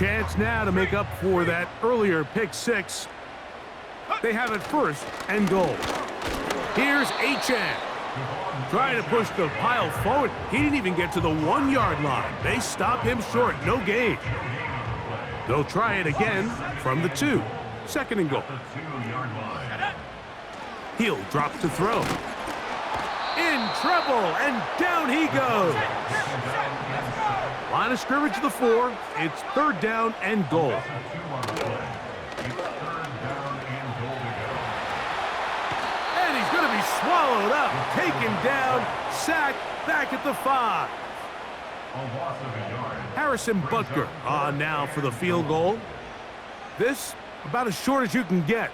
Chance now to make up for that earlier pick six. They have it first and goal. Here's Achan. Trying to push the pile forward. He didn't even get to the 1 yard line. They stop him short. No gain. They'll try it again from the 2. Second and goal. He'll drop to throw. In trouble, and down he goes. Line of scrimmage to the 4. It's third down and goal. And he's going to be swallowed up, taken down, sacked, back at the 5. Harrison Butker on now for the field goal. This about as short as you can get.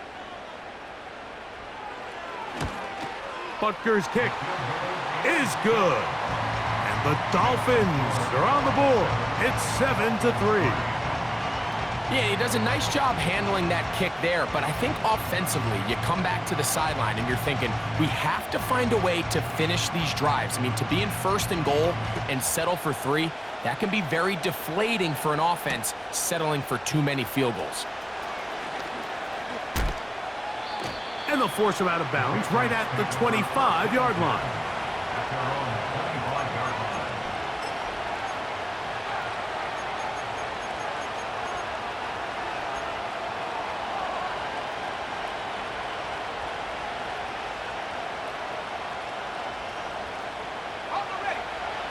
Butker's kick is good. And the Dolphins are on the board. It's 7-3. Yeah, he does a nice job handling that kick there, but I think offensively, you come back to the sideline and you're thinking, we have to find a way to finish these drives. I mean, to be in first and goal and settle for 3, that can be very deflating for an offense settling for too many field goals. And they'll force him out of bounds right at the 25-yard line.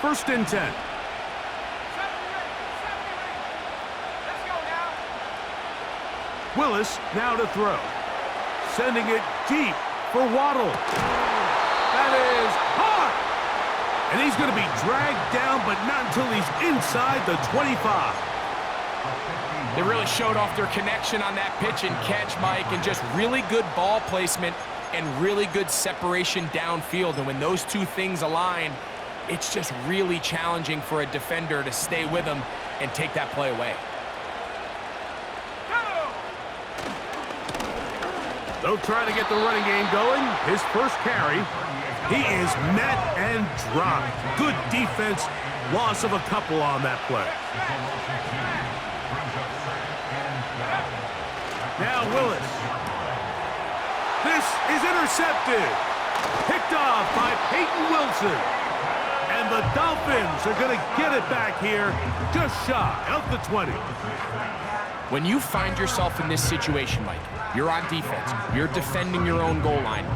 First and 10. Let's go now. Willis now to throw. Sending it deep for Waddle. That is hard. And he's going to be dragged down, but not until he's inside the 25. They really showed off their connection on that pitch and catch, Mike, and just really good ball placement and really good separation downfield. And when those two things align, it's just really challenging for a defender to stay with him and take that play away. They'll try to get the running game going. His first carry. He is met and dropped. Good defense. Loss of a couple on that play. Now Willis. This is intercepted. Picked off by Peyton Wilson. And the Dolphins are going to get it back here just shy of the 20. When you find yourself in this situation, Mike, you're on defense, you're defending your own goal line,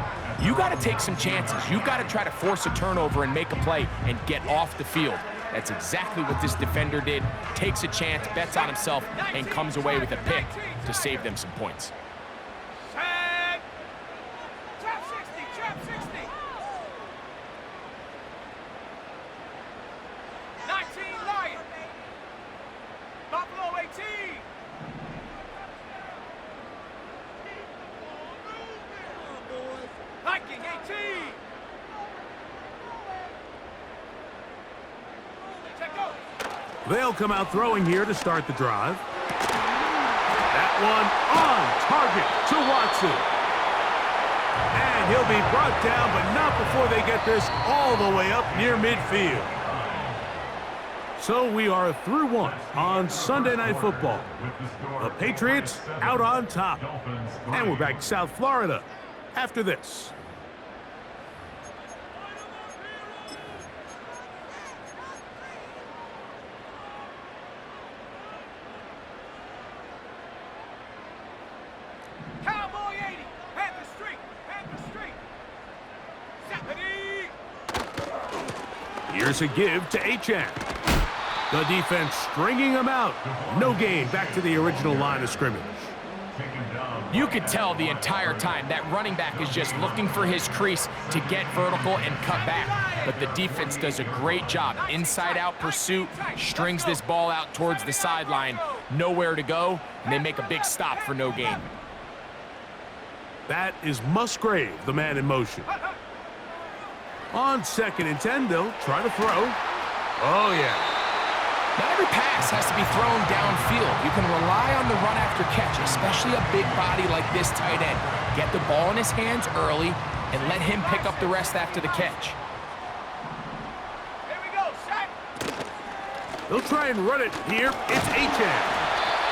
you got to take some chances. You got to try to force a turnover and make a play and get off the field. That's exactly what this defender did. Takes a chance, bets on himself, and comes away with a pick to save them some points. Set. Trap 60. 19 Lion. Buffalo 18. Viking 18. Check go. They'll come out throwing here to start the drive. That one on target to Watson. And he'll be brought down, but not before they get this all the way up near midfield. So we are through 1 on Sunday Night Football. The Patriots out on top. And we're back to South Florida after this. Cowboy 80. Panther Street. Stephanie. Here's a give to Achan. The defense stringing him out. No gain. Back to the original line of scrimmage. You could tell the entire time that running back is just looking for his crease to get vertical and cut back. But the defense does a great job. Inside-out pursuit, strings this ball out towards the sideline. Nowhere to go, and they make a big stop for no gain. That is Musgrave, the man in motion. On second and 10, they'll try to throw. Oh, yeah. Not every pass has to be thrown downfield. You can rely on the run after catch, especially a big body like this tight end. Get the ball in his hands early and let him pick up the rest after the catch. Here we go, set. They'll try and run it here. It's Achan.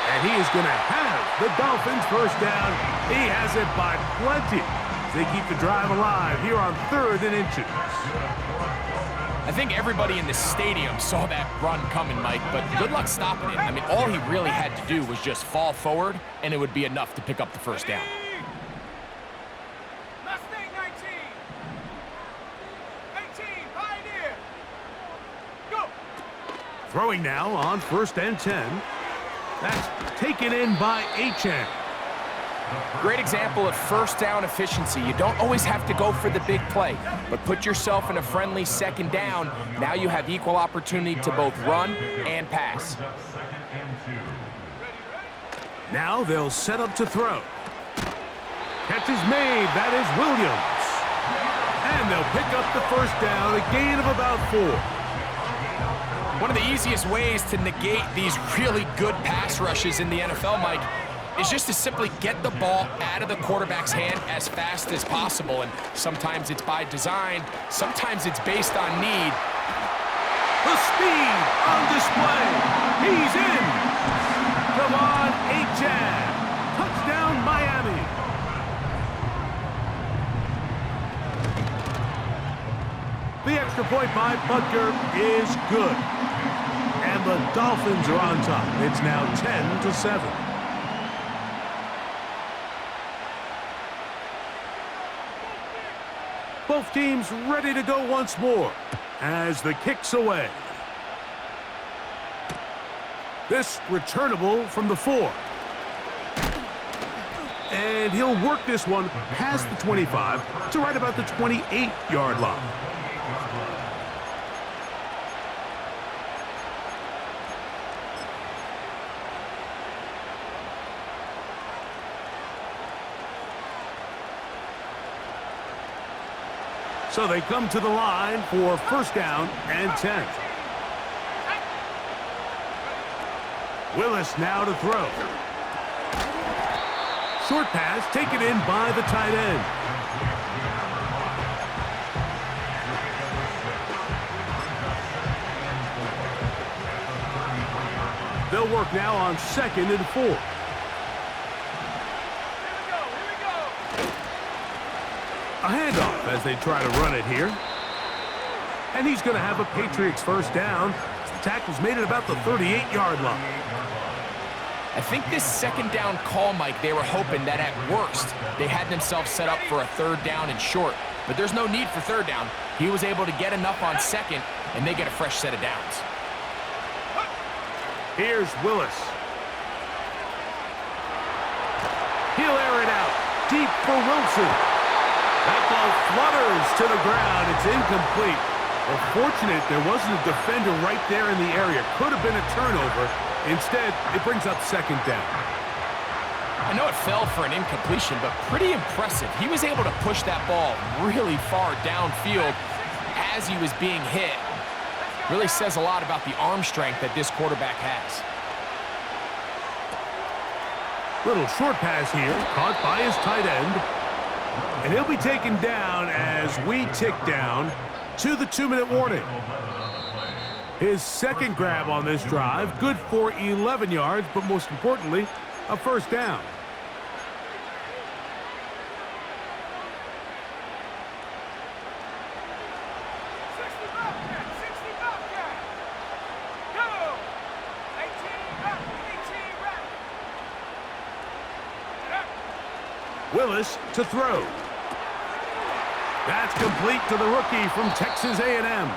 And he is going to have the Dolphins first down. He has it by plenty. They keep the drive alive here on 3rd and inches. I think everybody in the stadium saw that run coming, Mike, but good luck stopping it. I mean, all he really had to do was just fall forward, and it would be enough to pick up the first down. Mustang 19. 18, Pioneer. Go. Throwing now on 1st and 10. That's taken in by HN. Great example of first down efficiency. You don't always have to go for the big play, but put yourself in a friendly 2nd down. Now you have equal opportunity to both run and pass. Now they'll set up to throw. Catch is made. That is Williams. And they'll pick up the first down, a gain of about 4. One of the easiest ways to negate these really good pass rushes in the NFL, Mike, is just to simply get the ball out of the quarterback's hand as fast as possible. And sometimes it's by design, sometimes it's based on need. The speed on display. He's in. Come on, HN. Touchdown, Miami. The extra point by Butker is good. And the Dolphins are on top. It's now 10-7. Both teams ready to go once more as the kick's away. This returnable from the 4. And he'll work this one past the 25 to right about the 28-yard line. So they come to the line for 1st down and 10. Willis now to throw. Short pass taken in by the tight end. They'll work now on 2nd and 4. A handoff as they try to run it here. And he's going to have a Patriots first down. The tackle's made it about the 38-yard line. I think this 2nd down call, Mike, they were hoping that at worst they had themselves set up for a 3rd down and short. But there's no need for 3rd down. He was able to get enough on 2nd, and they get a fresh set of downs. Here's Willis. He'll air it out. Deep for Wilson. That ball flutters to the ground. It's incomplete. Well, fortunate there wasn't a defender right there in the area. Could have been a turnover. Instead, it brings up 2nd down. I know it fell for an incompletion, but pretty impressive. He was able to push that ball really far downfield as he was being hit. Really says a lot about the arm strength that this quarterback has. Little short pass here, caught by his tight end. And he'll be taken down as we tick down to the 2-minute warning. His 2nd grab on this drive, good for 11 yards, but most importantly, a first down. Willis to throw. That's complete to the rookie from Texas A&M.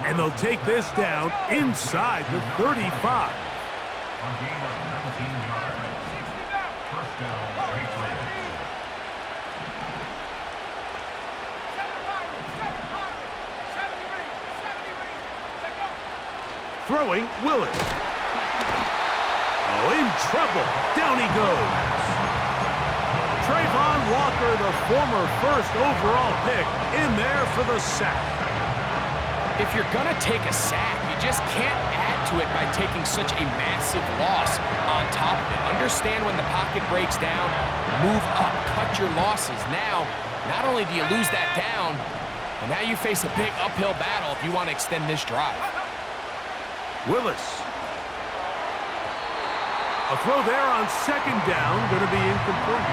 And they'll take this down inside the 35. Throwing Willis. Oh, in trouble. Down he goes. Trayvon Walker, the former 1st overall pick, in there for the sack. If you're going to take a sack, you just can't add to it by taking such a massive loss on top of it. Understand when the pocket breaks down, move up, cut your losses. Now, not only do you lose that down, but now you face a big uphill battle if you want to extend this drive. Willis. A throw there on second down, going to be incomplete.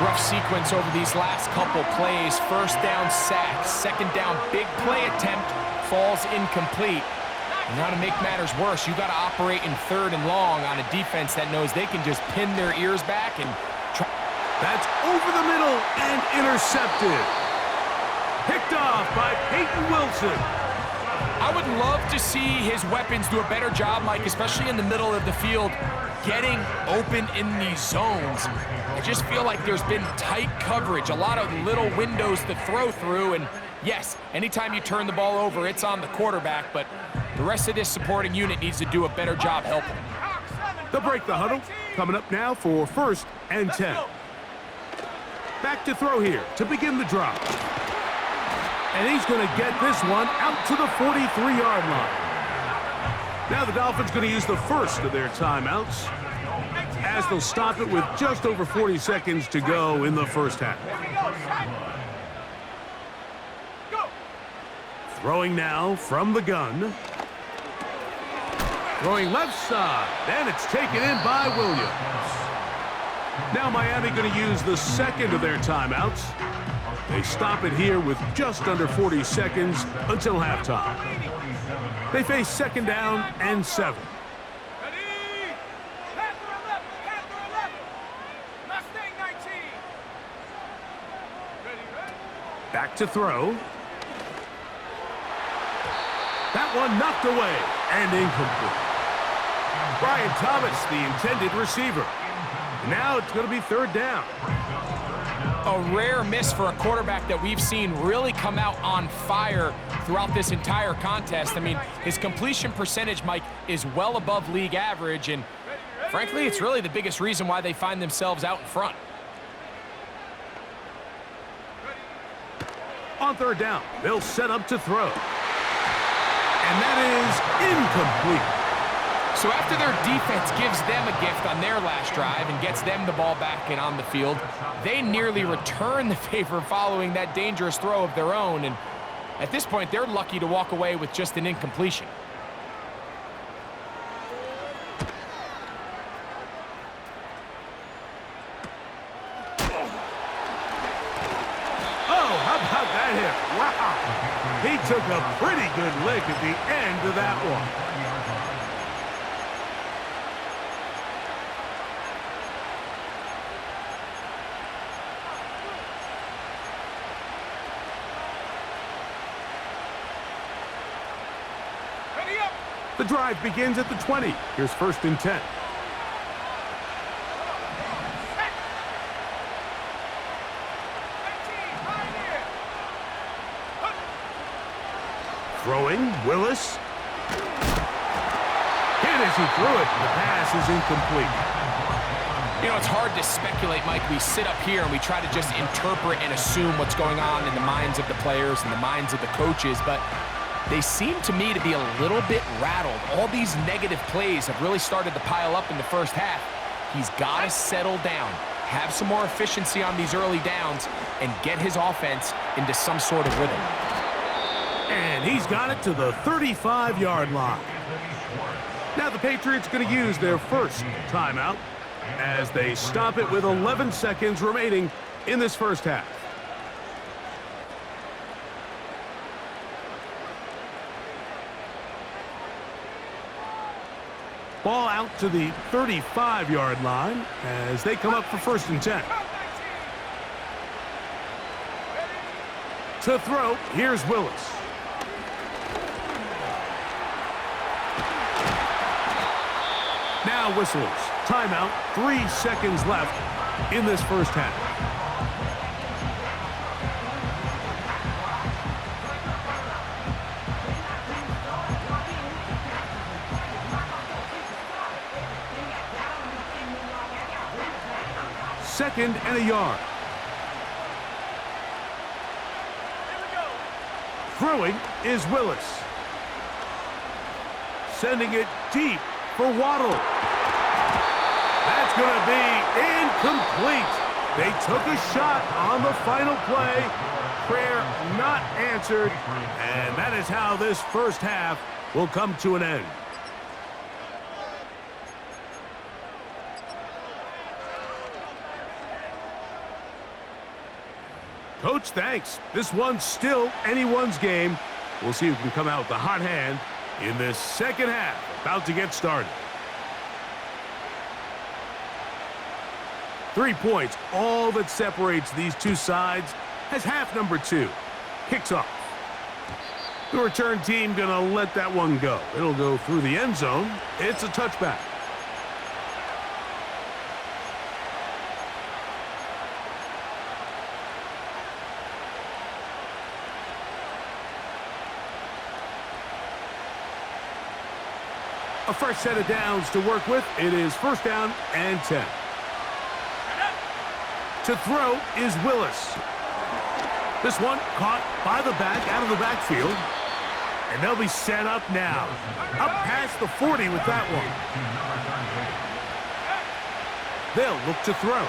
Rough sequence over these last couple plays. First down sack, second down big play attempt, falls incomplete. And now to make matters worse, you got to operate in third and long on a defense that knows they can just pin their ears back and try. That's over the middle and intercepted. Picked off by Peyton Wilson. I would love to see his weapons do a better job, Mike, especially in the middle of the field, getting open in these zones. I just feel like there's been tight coverage, a lot of little windows to throw through, and yes, anytime you turn the ball over, it's on the quarterback, but the rest of this supporting unit needs to do a better job helping. They'll break the huddle. Coming up now for 1st and 10. Back to throw here to begin the drive. And he's going to get this one out to the 43-yard line. Now the Dolphins going to use the first of their timeouts as they'll stop it with just over 40 seconds to go in the first half. Throwing now from the gun. Throwing left side, and it's taken in by Williams. Now Miami going to use the second of their timeouts. They stop it here with just under 40 seconds until halftime. They face second down and 7. Back to throw. That one knocked away and incomplete. Brian Thomas, the intended receiver. Now it's going to be third down. A rare miss for a quarterback that we've seen really come out on fire throughout this entire contest. I mean, his completion percentage, Mike, is well above league average, and frankly, it's really the biggest reason why they find themselves out in front. On third down, they'll set up to throw. And that is incomplete. So after their defense gives them a gift on their last drive and gets them the ball back and on the field, they nearly return the favor following that dangerous throw of their own. And at this point, they're lucky to walk away with just an incompletion. Oh, how about that hit? Wow. He took a pretty good lick at the end of that one. The drive begins at the 20. Here's 1st and 10. Throwing, Willis. Hit as he threw it. The pass is incomplete. You know, it's hard to speculate, Mike. We sit up here and we try to just interpret and assume what's going on in the minds of the players and the minds of the coaches, but they seem to me to be a little bit rattled. All these negative plays have really started to pile up in the first half. He's got to settle down, have some more efficiency on these early downs, and get his offense into some sort of rhythm. And he's got it to the 35-yard line. Now the Patriots going to use their first timeout as they stop it with 11 seconds remaining in this first half. Ball out to the 35-yard line as they come up for 1st and 10. To throw, here's Willis. Now whistles. Timeout, 3 seconds left in this first half. Second and a yard. Throwing is Willis. Sending it deep for Waddle. That's going to be incomplete. They took a shot on the final play. Prayer not answered. And that is how this first half will come to an end. Coach, thanks. This one's still anyone's game. We'll see who can come out with the hot hand in this second half. About to get started. 3 points, all that separates these two sides, as half number 2 kicks off. The return team gonna let that one go. It'll go through the end zone. It's a touchback. A fresh set of downs to work with. It is first down and 10. To throw is Willis. This one caught by the back, out of the backfield. And they'll be set up now. Up past the 40 with that one. They'll look to throw.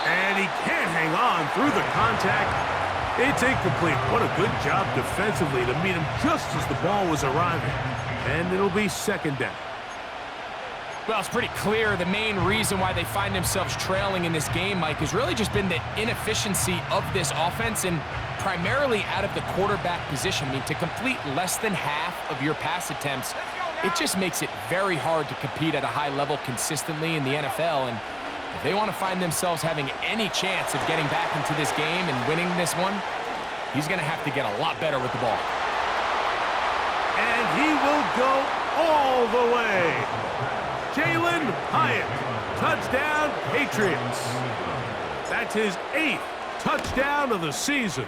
And he can't hang on through the contact. It's incomplete. What a good job defensively to meet him just as the ball was arriving. And it'll be second down. Well, it's pretty clear the main reason why they find themselves trailing in this game, Mike, has really just been the inefficiency of this offense and primarily out of the quarterback position. I mean, to complete less than half of your pass attempts, it just makes it very hard to compete at a high level consistently in the NFL. And if they want to find themselves having any chance of getting back into this game and winning this one, he's going to have to get a lot better with the ball. And he will go all the way. Jalen Hyatt, touchdown Patriots. That's his 8th touchdown of the season.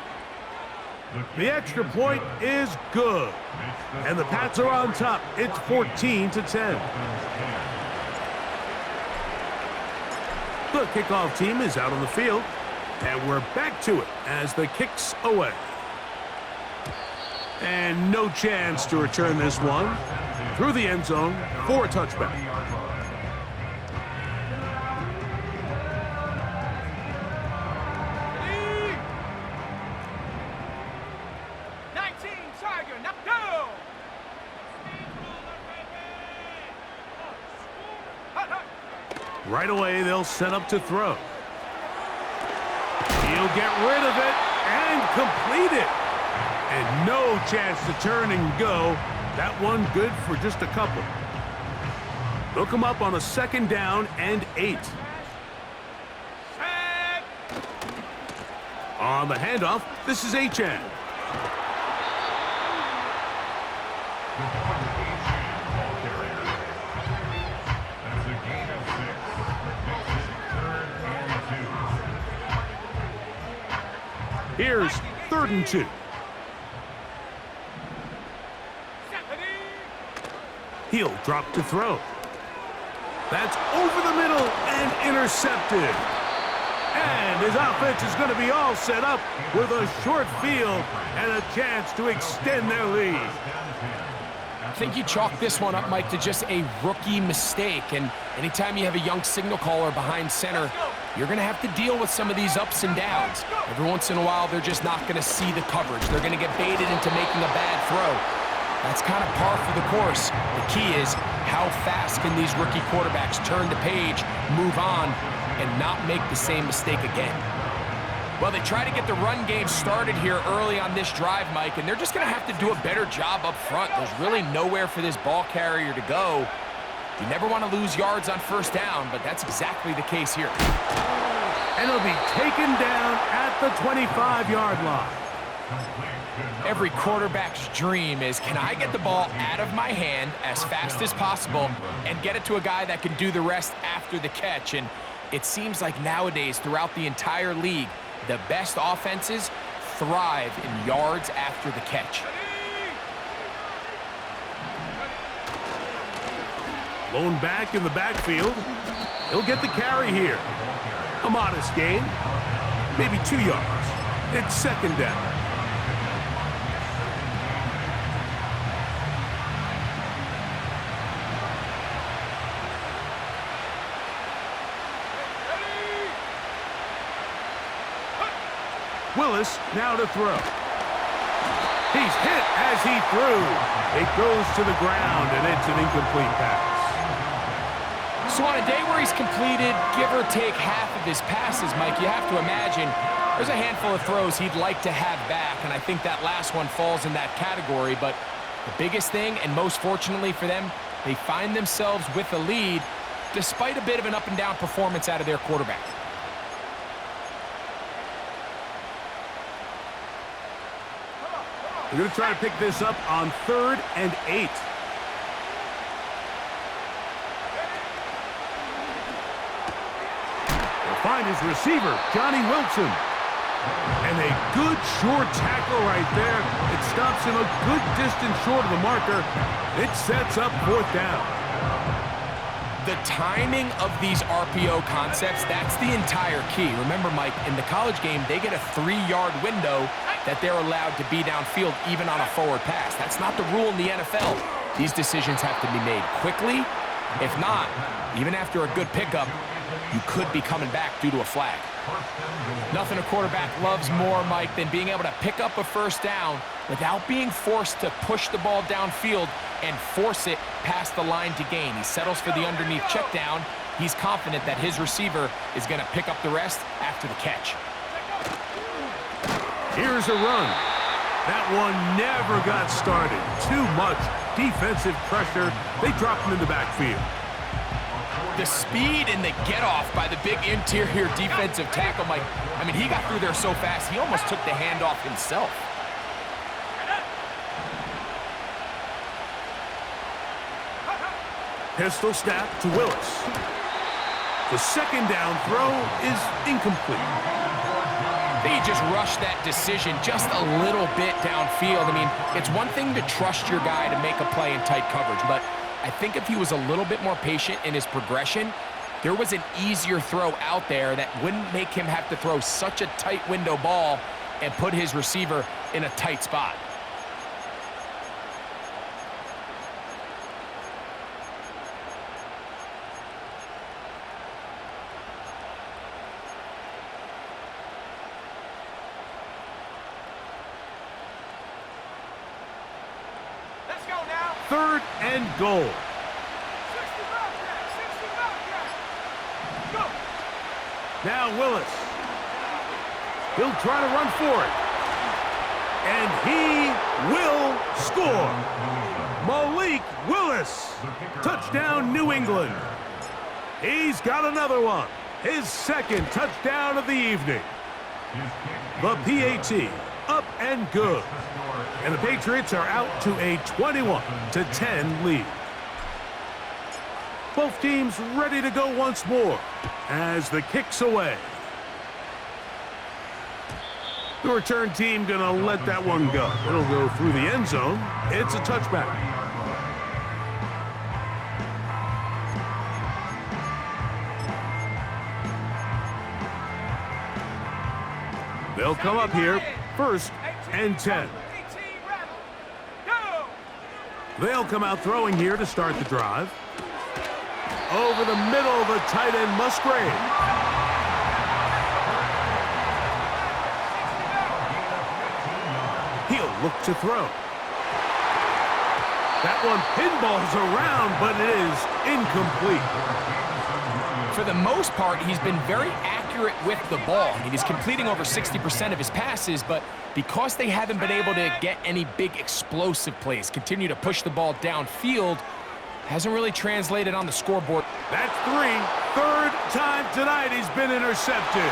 The extra point is good. And the Pats are on top. It's 14-10. The kickoff team is out on the field. And we're back to it as the kick's away. And no chance to return this one. Through the end zone for a touchback. Right away, they'll set up to throw. He'll get rid of it and complete it. And no chance to turn and go. That one good for just a couple. They'll come up on a second down and 8. On the handoff, this is Achan. That's a gain of 6. 3rd and 2. Here's 3rd and 2. He'll drop to throw. That's over the middle and intercepted. And his offense is going to be all set up with a short field and a chance to extend their lead. I think you chalk this one up, Mike, to just a rookie mistake. And anytime you have a young signal caller behind center, you're going to have to deal with some of these ups and downs. Every once in a while, they're just not going to see the coverage. They're going to get baited into making a bad throw. That's kind of par for the course. The key is how fast can these rookie quarterbacks turn the page, move on, and not make the same mistake again. Well, they try to get the run game started here early on this drive, Mike, and they're just going to have to do a better job up front. There's really nowhere for this ball carrier to go. You never want to lose yards on first down, but that's exactly the case here. And it'll be taken down at the 25-yard line. Every quarterback's dream is, can I get the ball out of my hand as fast as possible and get it to a guy that can do the rest after the catch? And it seems like nowadays, throughout the entire league, the best offenses thrive in yards after the catch. Blown back in the backfield. He'll get the carry here. A modest gain, maybe 2 yards. It's second down. Willis now to throw. He's hit as he threw. It goes to the ground, and it's an incomplete pass. So on a day where he's completed, give or take half of his passes, Mike, you have to imagine There's a handful of throws he'd like to have back, and I think that last one falls in that category. But the biggest thing, and most fortunately for them, they find themselves with a lead despite a bit of an up-and-down performance out of their quarterback. They're going to try to pick this up on 3rd and 8. They'll find his receiver, Johnny Wilson. And a good short tackle right there. It stops him a good distance short of the marker. It sets up 4th down. The timing of these RPO concepts, that's the entire key. Remember, Mike, in the college game, they get a 3-yard window that they're allowed to be downfield even on a forward pass. That's not the rule in the NFL. These decisions have to be made quickly. If not, even after a good pickup, you could be coming back due to a flag. Nothing a quarterback loves more, Mike, than being able to pick up a 1st down without being forced to push the ball downfield and force it past the line to gain. He settles for the underneath check down. He's confident that his receiver is going to pick up the rest after the catch. Here's a run. That one never got started. Too much defensive pressure. They dropped him in the backfield. The speed and the get-off by the big interior defensive tackle, Mike. I mean, he got through there so fast, he almost took the handoff himself. Pistol snap to Willis. The 2nd down throw is incomplete. They just rushed that decision just a little bit downfield. I mean, it's one thing to trust your guy to make a play in tight coverage, but I think if he was a little bit more patient in his progression, there was an easier throw out there that wouldn't make him have to throw such a tight window ball and put his receiver in a tight spot. Let's go now. 3rd and goal. 60 Bobcats. Go. Now Willis. He'll try to run for it. And he will score. Malik Willis. Touchdown, New England. He's got another one. His 2nd touchdown of the evening. The PAT up and good. And the Patriots are out to a 21-10 lead. Both teams ready to go once more as the kick's away. The return team gonna let that one go. It'll go through the end zone. It's a touchback. They'll come up here, 1st and 10. They'll come out throwing here to start the drive. Over the middle, the tight end Musgrave. He'll look to throw. That one pinballs around, but it is incomplete. For the most part, he's been very accurate with the ball. I mean, he's completing over 60% of his passes, but because they haven't been able to get any big explosive plays, continue to push the ball downfield, hasn't really translated on the scoreboard. That's 3. 3rd time tonight he's been intercepted.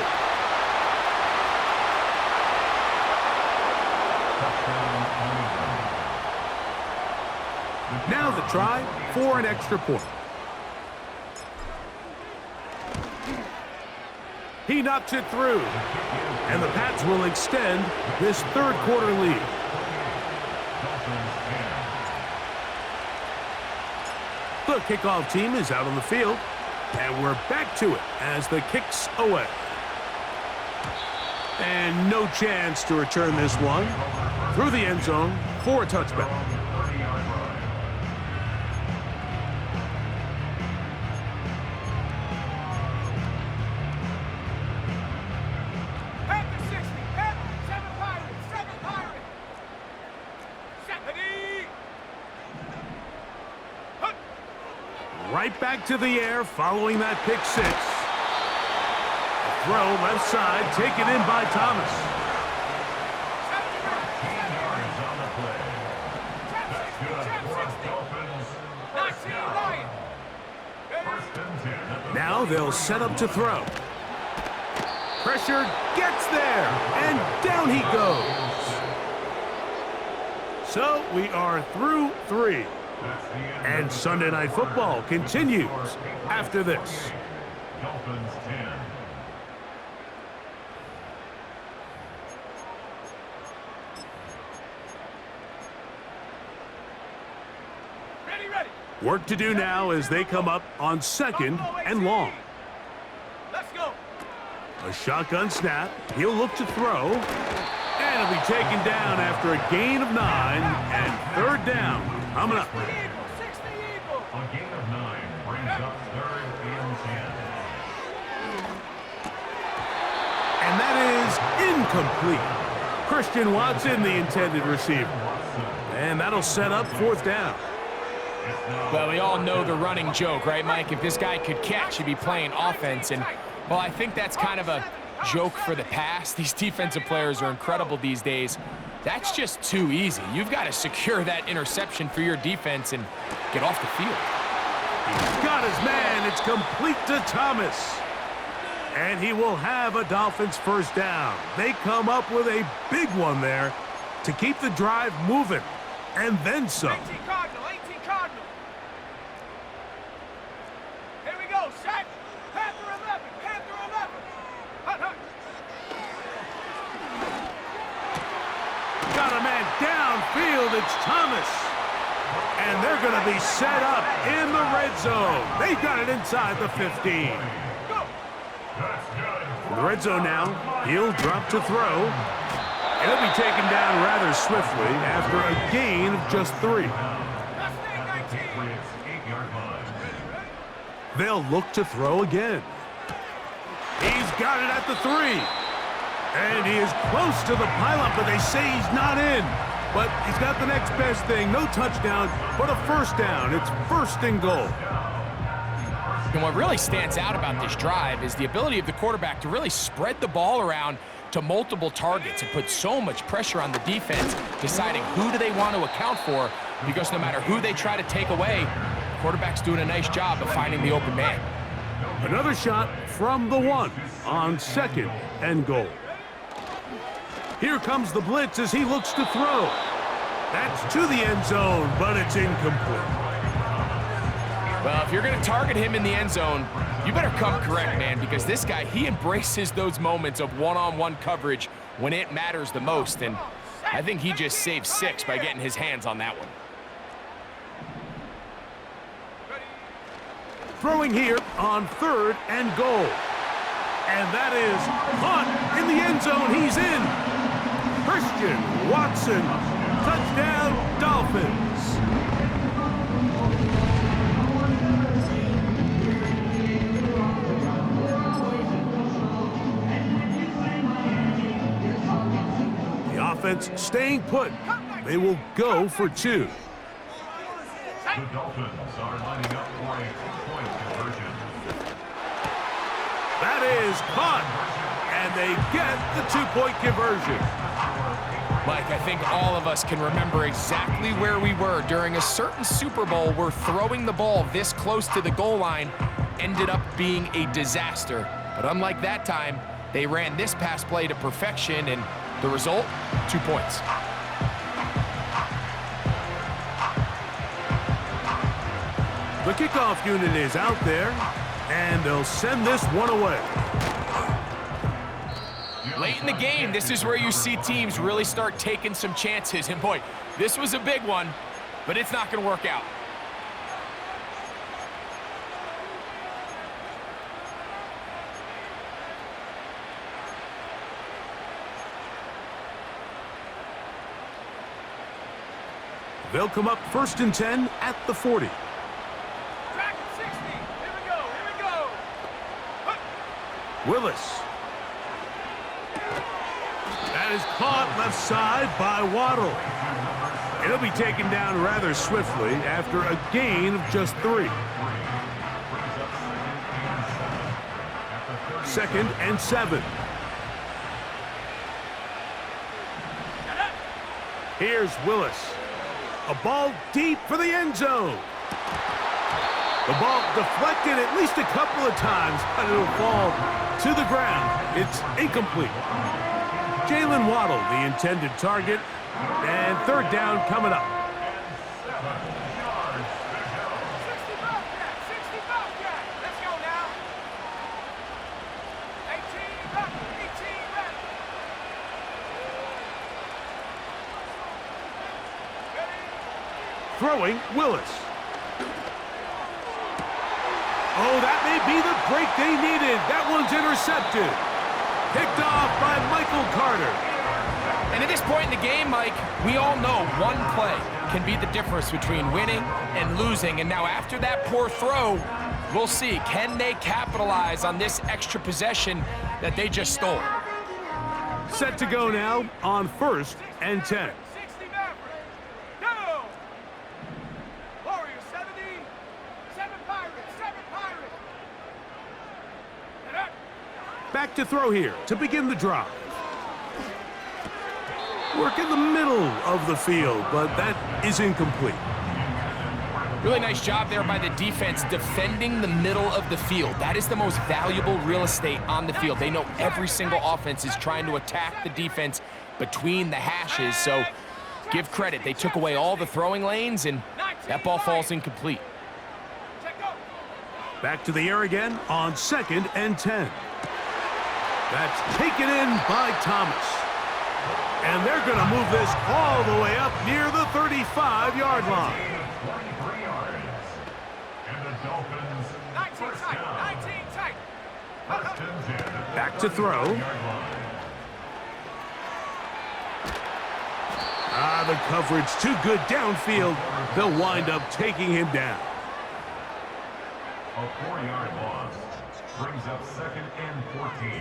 Now the try for an extra point. He knocks it through. And the Pats will extend this 3rd quarter lead. The kickoff team is out on the field. And we're back to it as the kick's away. And no chance to return this one through the end zone for a touchback. Right back to the air following that pick 6. A throw left side, taken in by Thomas. yards on the play. That's good for Dolphins. First down. First and 10. Now they'll set up to throw. Pressure gets there, and down he goes. So we are through 3. And Sunday Night Football continues after this. Dolphins 10. Ready. Work to do now as they come up on 2nd and long. Let's go. A shotgun snap. He'll look to throw. And he'll be taken down after a gain of 9 and 3rd down. Coming up. 60 Eagle. A gain of 9 brings up 3rd and 10. And that is incomplete. Christian Watson, the intended receiver. And that'll set up 4th down. Well, we all know the running joke, right, Mike? If this guy could catch, he'd be playing offense. And, well, I think that's kind of a joke for the past. These defensive players are incredible these days. That's just too easy. You've got to secure that interception for your defense and get off the field. He's got his man. It's complete to Thomas. And he will have a Dolphins 1st down. They come up with a big one there to keep the drive moving. And then some. 18 Cardinal. Here we go, set. Panther 11. Hut. Got a man downfield. It's Thomas. And they're going to be set up in the red zone. They got it inside the 15. In the red zone now, he'll drop to throw. And he'll be taken down rather swiftly after a gain of just 3. They'll look to throw again. He's got it at the 3. And he is close to the pileup, but they say he's not in. But he's got the next best thing. No touchdown, but a 1st down. It's 1st and goal. And what really stands out about this drive is the ability of the quarterback to really spread the ball around to multiple targets and put so much pressure on the defense, deciding who do they want to account for, because no matter who they try to take away, the quarterback's doing a nice job of finding the open man. Another shot from the 1 on 2nd and goal. Here comes the blitz as he looks to throw. That's to the end zone, but it's incomplete. Well, if you're going to target him in the end zone, you better come correct, man, because this guy, he embraces those moments of one-on-one coverage when it matters the most, and I think he just saved 6 by getting his hands on that one. Throwing here on 3rd and goal. And that is caught in the end zone. He's in. Christian Watson, touchdown Dolphins. The offense staying put. They will go for 2. The Dolphins are lining up for a 2-point conversion. That is caught, and they get the 2-point conversion. Mike, I think all of us can remember exactly where we were during a certain Super Bowl where throwing the ball this close to the goal line ended up being a disaster. But unlike that time, they ran this pass play to perfection, and the result, 2 points. The kickoff unit is out there, and they'll send this one away. Late in the game, this is where you see teams really start taking some chances. And boy, this was a big one, but it's not going to work out. They'll come up 1st and 10 at the 40. Track 60. Here we go. Willis. That is caught left side by Waddle. It'll be taken down rather swiftly after a gain of just 3. 2nd and 7. Here's Willis. A ball deep for the end zone. The ball deflected at least a couple of times, but it'll fall to the ground. It's incomplete. Jalen Waddle, the intended target, and 3rd down coming up. 60 Bobcat, 60 Bobcat. Let's go now. 18 back, 18 back. Throwing, Willis. Oh, that may be the break they needed. That one's intercepted. Picked off by Michael Carter. And at this point in the game, Mike, we all know one play can be the difference between winning and losing. And now after that poor throw, we'll see, can they capitalize on this extra possession that they just stole? Set to go now on 1st and 10. 60 Maverick. Go. Warriors 70. 7 Pirates, 7 Pirates. And up. Back to throw here to begin the drive. Work in the middle of the field, but that is incomplete. Really nice job there by the defense defending the middle of the field. That is the most valuable real estate on the field. They know every single offense is trying to attack the defense between the hashes, so give credit. They took away all the throwing lanes, and that ball falls incomplete. Back to the air again on 2nd and 10. That's taken in by Thomas. And they're going to move this all the way up near the 35-yard line. 23 yards. And the Dolphins 19 first tight, down. 19 tight. 1st and 10. Back to throw. The coverage too good downfield. They'll wind up taking him down. A 4-yard loss brings up 2nd and 14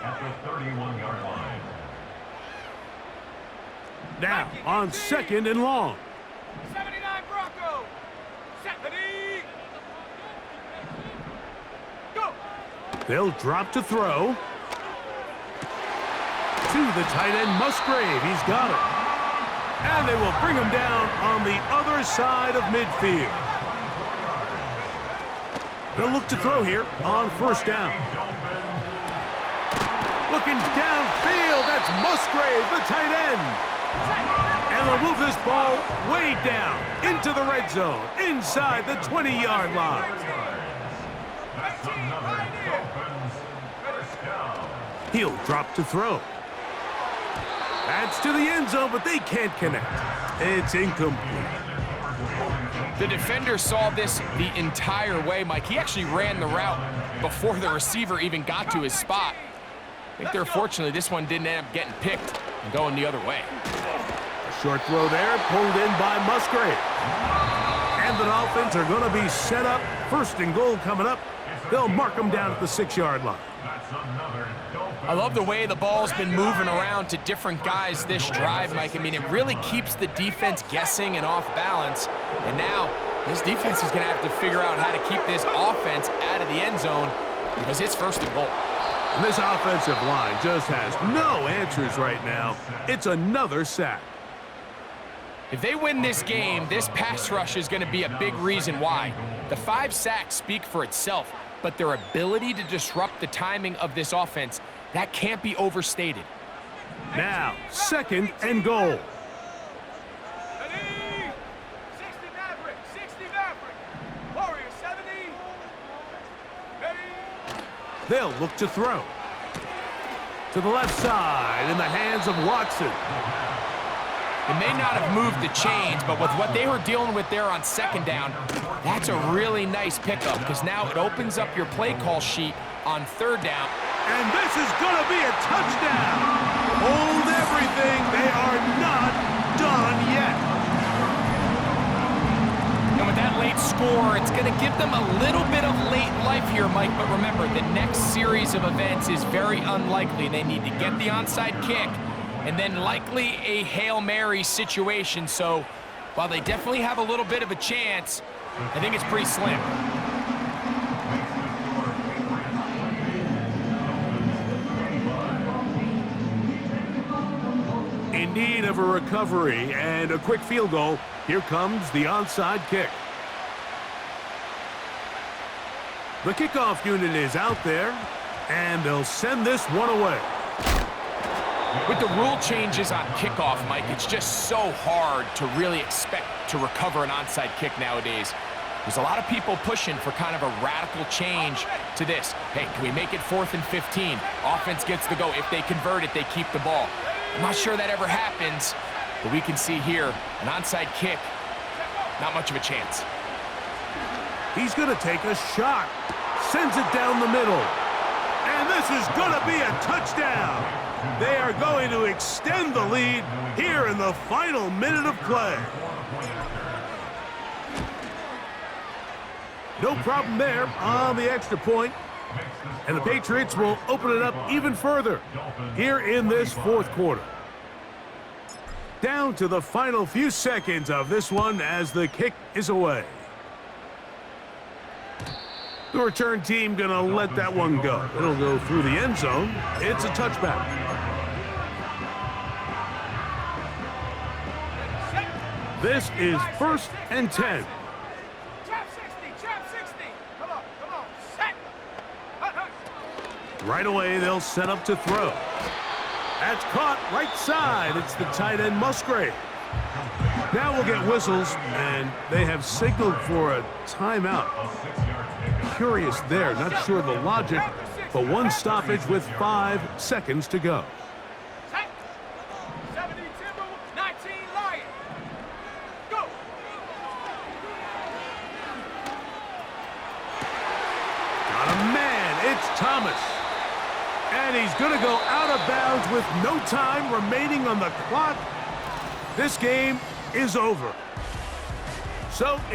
at the 31-yard line. Now on 2nd and long. 79 Bronco. 70. Go. They'll drop to throw. To the tight end, Musgrave. He's got it. And they will bring him down on the other side of midfield. They'll look to throw here on 1st down. Looking downfield, that's Musgrave, the tight end. And they'll move this ball way down into the red zone, inside the 20-yard line. That's another Dolphins first down. He'll drop to throw. That's to the end zone, but they can't connect. It's incomplete. The defender saw this the entire way, Mike. He actually ran the route before the receiver even got to his spot. I think they're fortunate this one didn't end up getting picked and going the other way. A short throw there, pulled in by Musgrave. And the Dolphins are going to be set up. 1st and goal coming up. They'll mark them down at the 6-yard line. That's another Dolphins. I love the way the ball's been moving around to different guys this drive, Mike. I mean, it really keeps the defense guessing and off balance. And now, this defense is going to have to figure out how to keep this offense out of the end zone because it's 1st and goal. And this offensive line just has no answers right now. It's another sack. If they win this game, this pass rush is going to be a big reason why. The 5 sacks speak for itself, but their ability to disrupt the timing of this offense, that can't be overstated. Now, 2nd and goal. Ready? 60 Maverick, 60 Maverick. Warriors 70. Ready? They'll look to throw. To the left side in the hands of Watson. It may not have moved the chains, but with what they were dealing with there on 2nd down, that's a really nice pickup because now it opens up your play call sheet on 3rd down. And this is going to be a touchdown. Hold everything. They are not done yet. And with that late score, it's going to give them a little bit of late life here, Mike. But remember, the next series of events is very unlikely. They need to get the onside kick and then likely a Hail Mary situation. So while they definitely have a little bit of a chance, I think it's pretty slim. gain of a recovery and a quick field goal. Here comes the onside kick. The kickoff unit is out there, and they'll send this one away. With the rule changes on kickoff, Mike, it's just so hard to really expect to recover an onside kick nowadays. There's a lot of people pushing for kind of a radical change to this. Hey, can we make it 4th and 15? Offense gets the go. If they convert it, they keep the ball. I'm not sure that ever happens, but we can see here an onside kick, not much of a chance. He's going to take a shot. Sends it down the middle. And this is going to be a touchdown. They are going to extend the lead here in the final minute of play. No problem there on the extra point. And the Patriots will open it up even further here in this fourth quarter. Down to the final few seconds of this one as the kick is away. The return team gonna let that one go. It'll go through the end zone. It's a touchback. This is 1st and 10. Trap 60, trap 60. Come on, set. Hut, hut. Right away, they'll set up to throw. That's caught right side. It's the tight end Musgrave. Now we'll get whistles, and they have signaled for a timeout. Curious there, not sure the logic, but one stoppage with 5 seconds to go. Set. 70 Timber, 19 Lion. Go. Got a man, it's Thomas. And he's going to go out of bounds with no time remaining on the clock. This game is over. So it